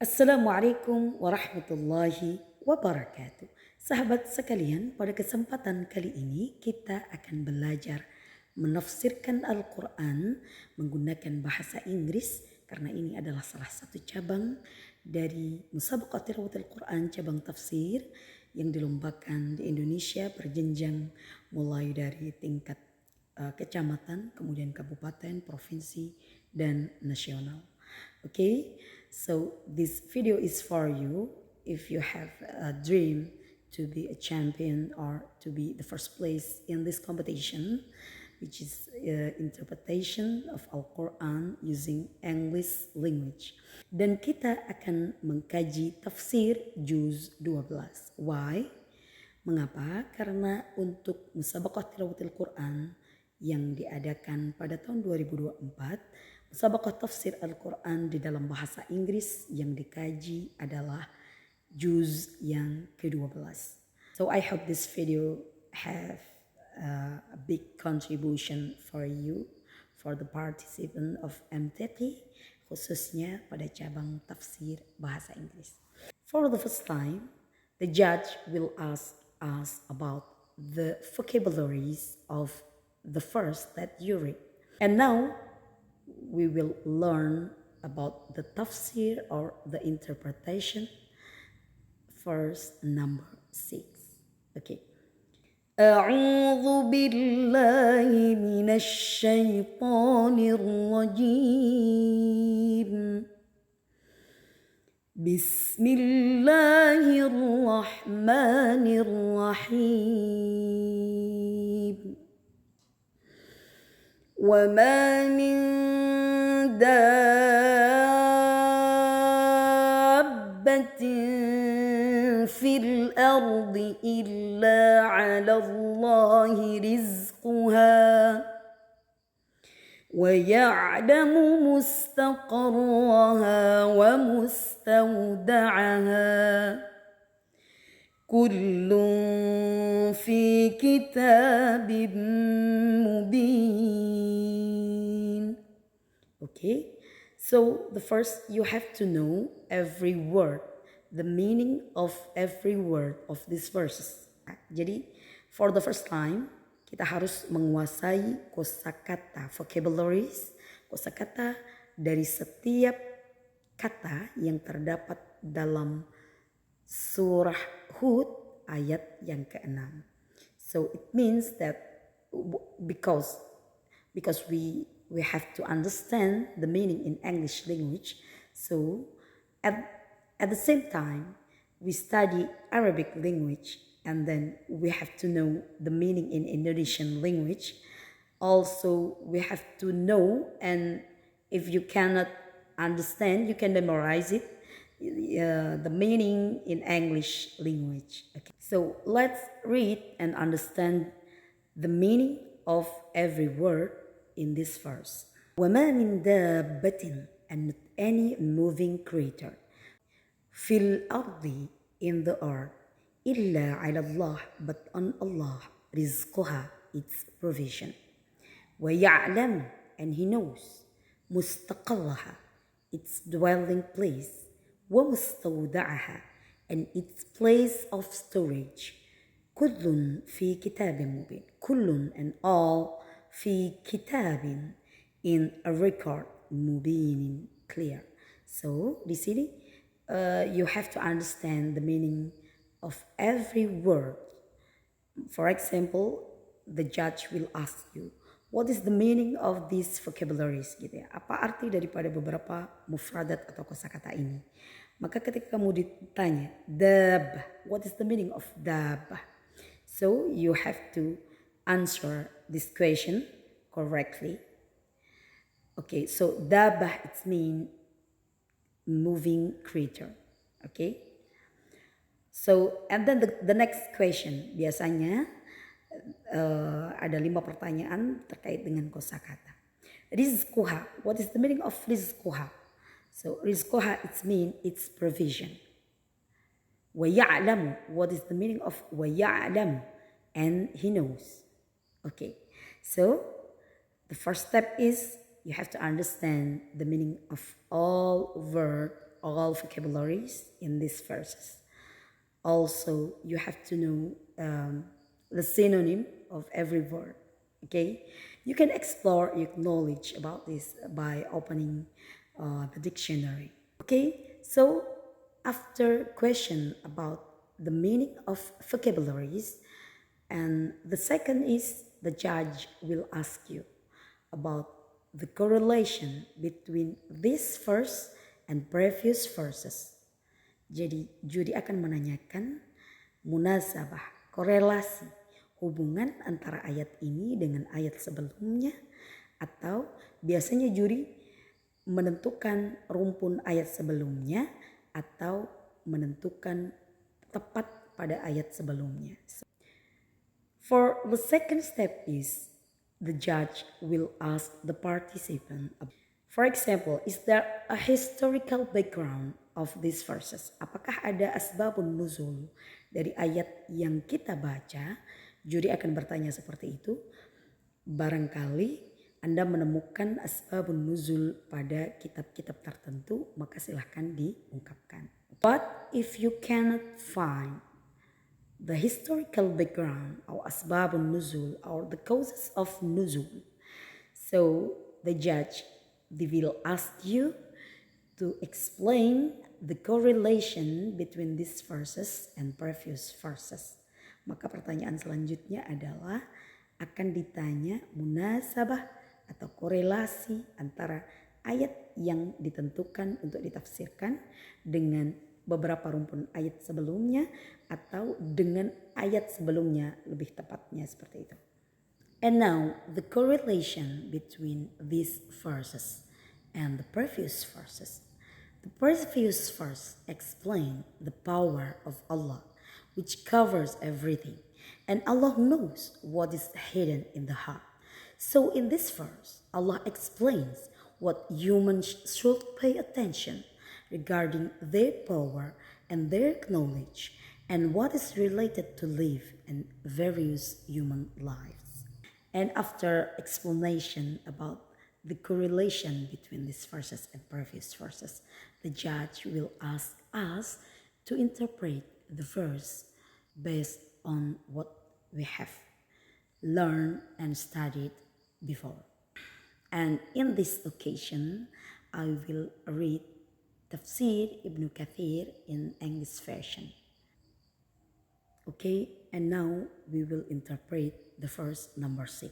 Assalamualaikum warahmatullahi wabarakatuh. Sahabat sekalian, pada kesempatan kali ini kita akan belajar menafsirkan Al-Quran menggunakan bahasa Inggris karena ini adalah salah satu cabang dari Musabaqah Tilawatil Quran cabang tafsir yang dilombakan di Indonesia berjenjang mulai dari tingkat kecamatan, kemudian kabupaten, provinsi, dan nasional. Okay, so this video is for you if you have a dream to be a champion or to be the first place in this competition, which is interpretation of Al-Quran using English language. Dan kita akan mengkaji tafsir juz 12. Why? Mengapa? Karena untuk Musabaqah Tilawatil Quran yang diadakan pada tahun 2024, Musabaqah Tafsir Al-Quran di dalam bahasa Inggris yang dikaji adalah juz yang ke-12. So I hope this video have a big contribution for you, for the participant of MTT, khususnya pada cabang tafsir bahasa Inggris. For the first time, the judge will ask us about the vocabularies of the verse that you read. And now we will learn about the tafsir or the interpretation. Verse number 6. Okay. أعوذ بالله من الشيطان الرجيم. بسم الله الرحمن الرحيم. وما من دابة في الأرض إلا على الله رزقها ويعلم مستقرها ومستودعها كل في كتاب مبين. Okay, so the first you have to know every word, the meaning of every word of these verses. Jadi for the first time kita harus menguasai kosakata, vocabularies, kosakata dari setiap kata yang terdapat dalam surah Hud ayat yang ke-6. So it means that because we have to understand the meaning in English language, so at the same time we study Arabic language, and then we have to know the meaning in Indonesian language. Also, we have to know, and if you cannot understand, you can memorize it, the meaning in English language. Okay. So let's read and understand the meaning of every word in this verse. وَمَا مِن دَابَّةٍ, and not any moving creature, فِي الْأَرْضِ, in the earth, إِلَّا عَلَى اللَّهِ, but on Allah, رِزْقُهَا, its provision. وَيَعْلَمُ, and He knows, مُسْتَقَرَّهَا, its dwelling place, وَمُسْتَوْدَعَهَا, and its place of storage. كُلٌّ فِي كِتَابٍ مُبِينٍ, كُلٌّ and all, في كتاب, in a record, مبين, clear. So di sini you have to understand the meaning of every word. For example, the judge will ask you, what is the meaning of these vocabularies, gitu ya. Apa arti daripada beberapa mufradat atau kosakata ini? Maka ketika kamu ditanya dab, what is the meaning of dab? So you have to answer this question correctly. Okay, so dabah, it means moving creature. Okay, so and then the next question, biasanya ada 5 pertanyaan terkait dengan kosakata. Rizquha, what is the meaning of rizquha? So rizquha, it means its provision. Wa ya'lamu, what is the meaning of wa ya'lam? And He knows. Okay, so the first step is you have to understand the meaning of all word all vocabularies in these verses. Also, you have to know the synonym of every word. Okay, you can explore your knowledge about this by opening the dictionary. Okay, so after question about the meaning of vocabularies, and the second is the judge will ask you about the correlation between this verse and previous verses. Jadi juri akan menanyakan munasabah, korelasi, hubungan antara ayat ini dengan ayat sebelumnya, atau biasanya juri menentukan rumpun ayat sebelumnya atau menentukan tepat pada ayat sebelumnya. For the second step is the judge will ask the participant. For example, is there a historical background of these verses? Apakah ada asbabun nuzul dari ayat yang kita baca? Juri akan bertanya seperti itu. Barangkali Anda menemukan asbabun nuzul pada kitab-kitab tertentu, maka silahkan diungkapkan. But if you cannot find the historical background or asbabun nuzul or the causes of nuzul, so the judge will ask you to explain the correlation between these verses and previous verses. Maka pertanyaan selanjutnya adalah akan ditanya munasabah atau korelasi antara ayat yang ditentukan untuk ditafsirkan dengan beberapa rumpun ayat sebelumnya atau dengan ayat sebelumnya, lebih tepatnya seperti itu. And now the correlation between these verses and the previous verses. The previous verse explain the power of Allah, which covers everything, and Allah knows what is hidden in the heart. So in this verse, Allah explains what humans should pay attention regarding their power and their knowledge, and what is related to live in various human lives. And after explanation about the correlation between these verses and previous verses, the judge will ask us to interpret the verse based on what we have learned and studied before. And in this occasion, I will read Tafsir Ibn Kathir in English version. Okay, and now we will interpret the verse number 6.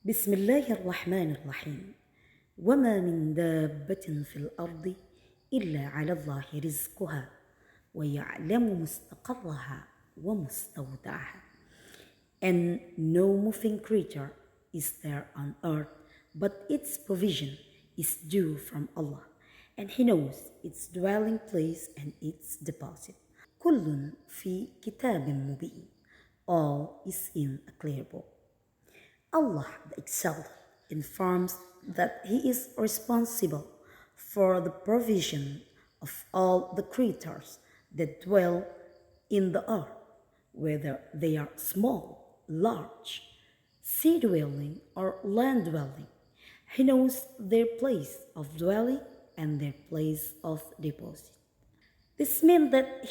بسم الله الرحمن الرحيم وما من دابة في الأرض إلا على الله رزقها ويعلم مستقرها ومستودعها. And no moving creature is there on earth, but its provision is due from Allah, and He knows its dwelling place and its deposit. كل في كتاب مبين. All is in a clear book. Allah the Exalted informs that He is responsible for the provision of all the creatures that dwell in the earth, whether they are small, large, sea-dwelling or land-dwelling. He knows their place of dwelling and their place of deposit. This means that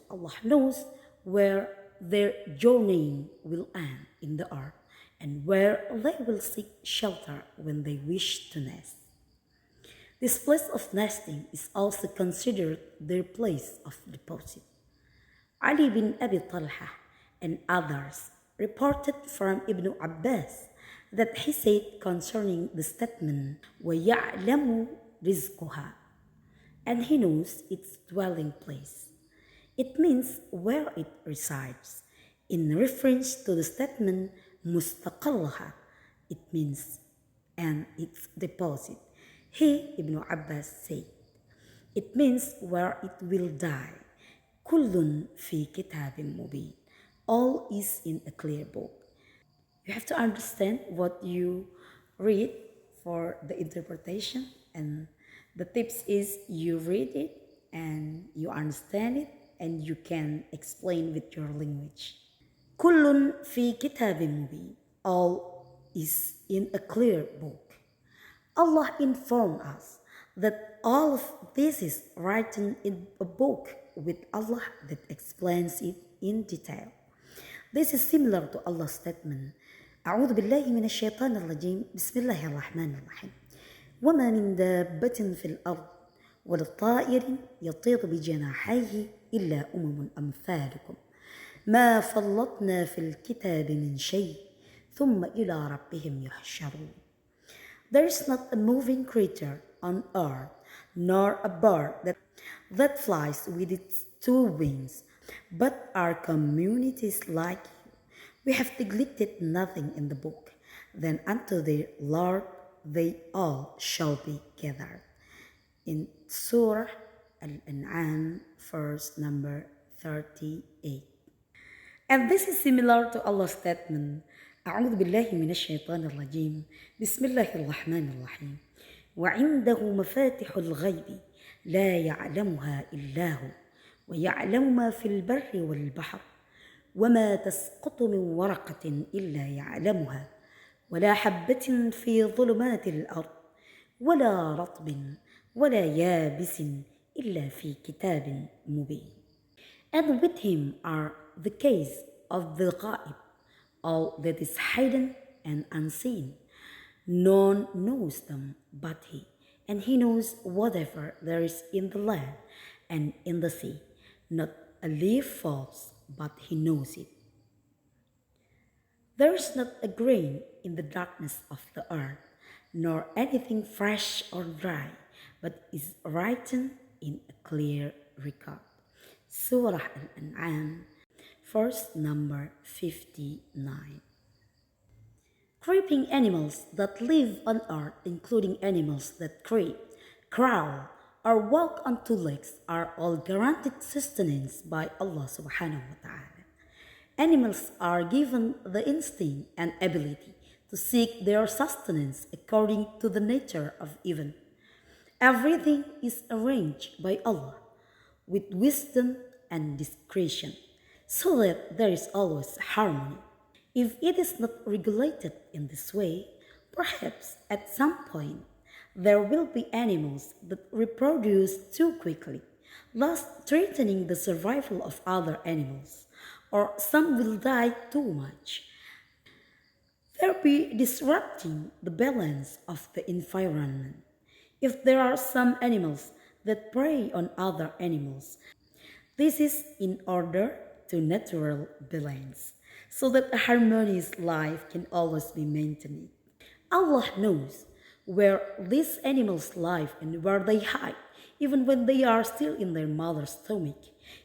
Allah knows where their journeying will end in the earth and where they will seek shelter when they wish to nest. This place of nesting is also considered their place of deposit. Ali bin Abi Talha and others reported from Ibn Abbas that he said concerning the statement, وَيَعْلَمُ رِزْقُهَا, and He knows its dwelling place. It means where it resides. In reference to the statement mustaqarraha, it means and its deposit. He, Ibn Abbas, said, it means where it will die. Kullun fi kitabim mubin. All is in a clear book. You have to understand what you read for the interpretation, and the tips is you read it and you understand it and you can explain with your language. Kullun fi kitabim mubin. All is in a clear book. Allah informed us that all of this is written in a book with Allah that explains it in detail. This is similar to Allah's statement, أعوذ بالله من الشيطان الرجيم بسم الله الرحمن الرحيم وما من دابة في الأرض ولا طائر يطير بجناحيه إلا أمثالكم ما فرطنا في الكتاب من شيء ثم إلى ربهم يحشرون. There is not a moving creature on earth, nor a bird that flies with its two wings, but are communities like you. We have neglected nothing in the book. Then unto their Lord they all shall be gathered. In Surah Al-An'am, verse number 38. And this is similar to Allah's statement, أعوذ بالله من الشيطان الرجيم بسم الله الرحمن الرحيم وعنده مفاتح الغيب لا يعلمها إلا هو ويعلم ما في البر والبحر وما تسقط من ورقة إلا يعلمها ولا حبة في ظلمات الأرض ولا رطب ولا يابس إلا في كتاب مبين. And with him are the keys of the ghaib, all that is hidden and unseen. None knows them but he, and he knows whatever there is in the land and in the sea. Not a leaf falls, but he knows it. There is not a grain in the darkness of the earth, nor anything fresh or dry, but is written in a clear record. Surah Al-An'am, verse number 59. Creeping animals that live on earth, including animals that creep, crawl, or walk on two legs, are all guaranteed sustenance by Allah subhanahu wa ta'ala. Animals are given the instinct and ability to seek their sustenance according to the nature of event. Everything is arranged by Allah with wisdom and discretion, so that there is always harmony. If it is not regulated in this way, perhaps at some point there will be animals that reproduce too quickly, thus threatening the survival of other animals, or some will die too much, thereby disrupting the balance of the environment. If there are some animals that prey on other animals, this is in order to natural balance, so that a harmonious life can always be maintained. Allah knows where these animals live and where they hide, even when they are still in their mother's stomach.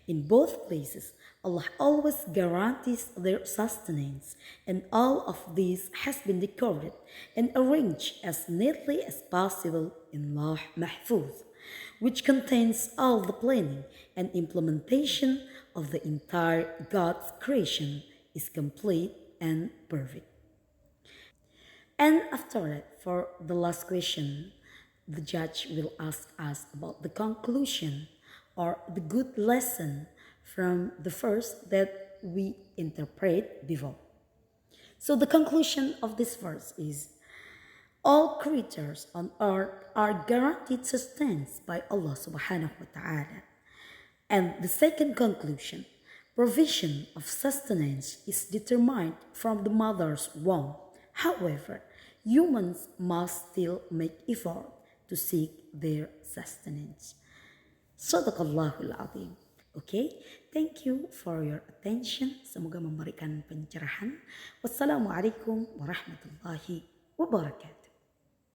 In both places, Allah always guarantees their sustenance, and all of this has been recorded and arranged as neatly as possible in Lawh Mahfuz, which contains all the planning and implementation of the entire God's creation is complete and perfect. And after that, for the last question, the judge will ask us about the conclusion or the good lesson from the verse that we interpret before. So the conclusion of this verse is, all creatures on earth are guaranteed sustenance by Allah subhanahu wa ta'ala. And the second conclusion, provision of sustenance is determined from the mother's womb. However, humans must still make effort to seek their sustenance. Sadaqallahul Azim. Okay, thank you for your attention. Semoga memberikan pencerahan. Wassalamualaikum warahmatullahi wabarakatuh.